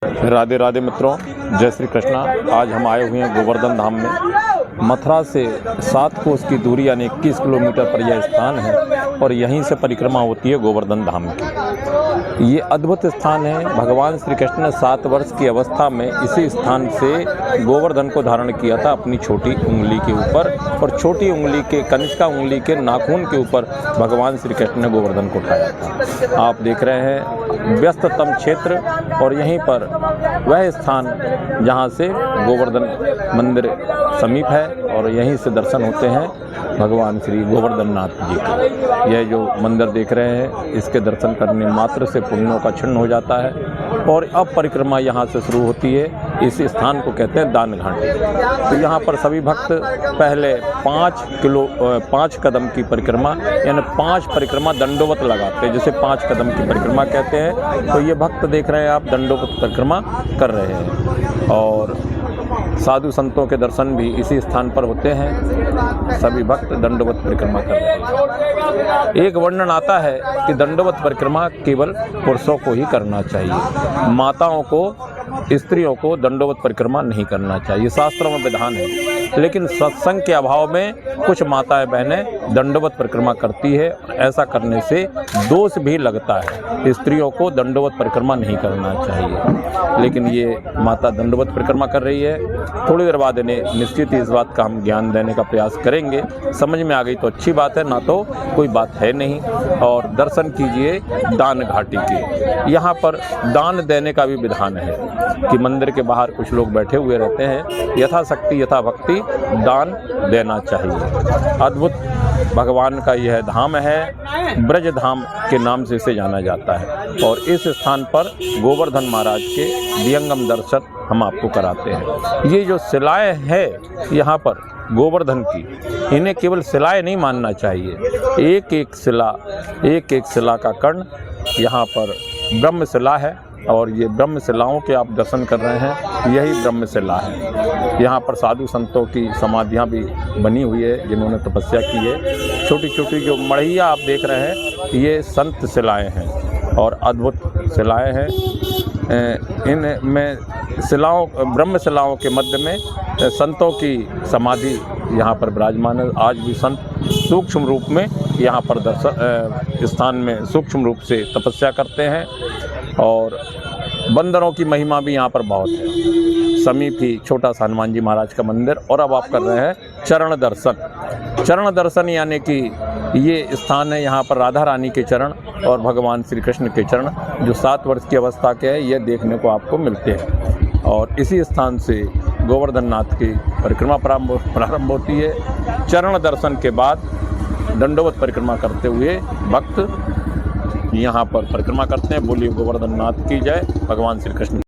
राधे राधे मित्रों, जय श्री कृष्णा। आज हम आए हुए हैं गोवर्धन धाम में। मथुरा से 7 कोस की दूरी यानी 21 किलोमीटर पर यह स्थान है और यहीं से परिक्रमा होती है गोवर्धन धाम की। ये अद्भुत स्थान है। भगवान श्री कृष्ण ने 7 वर्ष की अवस्था में इसी स्थान से गोवर्धन को धारण किया था अपनी छोटी उंगली के ऊपर, और छोटी उंगली के कनिष्का उंगली के नाखून के ऊपर भगवान श्री कृष्ण ने गोवर्धन को उठाया था। आप देख रहे हैं व्यस्ततम क्षेत्र, और यहीं पर वह स्थान जहां से गोवर्धन मंदिर समीप है और यहीं से दर्शन होते हैं भगवान श्री गोवर्धन नाथ जी के। यह जो मंदिर देख रहे हैं, इसके दर्शन करने मात्र से पुण्यों का क्षण हो जाता है। और अब परिक्रमा यहाँ से शुरू होती है। इस स्थान को कहते हैं दान घाटी। तो यहाँ पर सभी भक्त पहले 5 कदम की परिक्रमा यानी 5 परिक्रमा दंडोवत लगाते हैं, जिसे 5 कदम की परिक्रमा कहते हैं। तो ये भक्त देख रहे हैं आप दंडोवत परिक्रमा कर रहे हैं, और साधु संतों के दर्शन भी इसी स्थान पर होते हैं। सभी भक्त दंडवत परिक्रमा कर रहे हैं। एक वर्णन आता है कि दंडवत परिक्रमा केवल पुरुषों को ही करना चाहिए, माताओं को, स्त्रियों को दंडवत परिक्रमा नहीं करना चाहिए। शास्त्रों में विधान है, लेकिन सत्संग के अभाव में कुछ माताएं बहनें दंडवत परिक्रमा करती है। ऐसा करने से दोष भी लगता है। स्त्रियों को दंडवत परिक्रमा नहीं करना चाहिए, लेकिन ये माता दंडवत परिक्रमा कर रही है। थोड़ी देर बाद इन्हें निश्चित ही इस बात का हम ज्ञान देने का प्रयास करेंगे। समझ में आ गई तो अच्छी बात है, ना तो कोई बात है नहीं। और दर्शन कीजिए दान घाटी के। यहाँ पर दान देने का भी विधान है कि मंदिर के बाहर कुछ लोग बैठे हुए रहते हैं, यथाशक्ति यथा भक्ति दान देना चाहिए। अद्भुत भगवान का यह धाम है, ब्रज धाम के नाम से इसे जाना जाता है। और इस स्थान पर गोवर्धन महाराज के विहंगम दर्शन हम आपको कराते हैं। ये जो शिलाएं है यहाँ पर गोवर्धन की, इन्हें केवल शिलाएं नहीं मानना चाहिए। एक एक शिला का कण यहाँ पर ब्रह्मशिला है, और ये ब्रह्मशिलाओं के आप दर्शन कर रहे हैं, यही ब्रह्मशिला है। यहाँ पर साधु संतों की समाधियाँ भी बनी हुई है जिन्होंने तपस्या की है। छोटी छोटी जो मढ़िया आप देख रहे हैं, ये संत शिलाएँ हैं और अद्भुत शिलाएँ हैं। इनमें शिलाओं, ब्रह्मशिलाओं के मध्य में संतों की समाधि यहाँ पर विराजमान है। आज भी संत सूक्ष्म रूप में यहाँ पर दर्शन स्थान में सूक्ष्म रूप से तपस्या करते हैं, और बंदरों की महिमा भी यहाँ पर बहुत है। समीप ही छोटा सा हनुमान जी महाराज का मंदिर। और अब आप कर रहे हैं चरण दर्शन। चरण दर्शन यानी कि ये स्थान है, यहाँ पर राधा रानी के चरण और भगवान श्री कृष्ण के चरण जो 7 वर्ष की अवस्था के हैं, ये देखने को आपको मिलते हैं। और इसी स्थान से गोवर्धन नाथ की परिक्रमा प्रारंभ होती है। चरण दर्शन के बाद दंडवत परिक्रमा करते हुए भक्त यहाँ पर परिक्रमा करते हैं। बोलिए गोवर्धन नाथ की जय। भगवान श्री कृष्ण।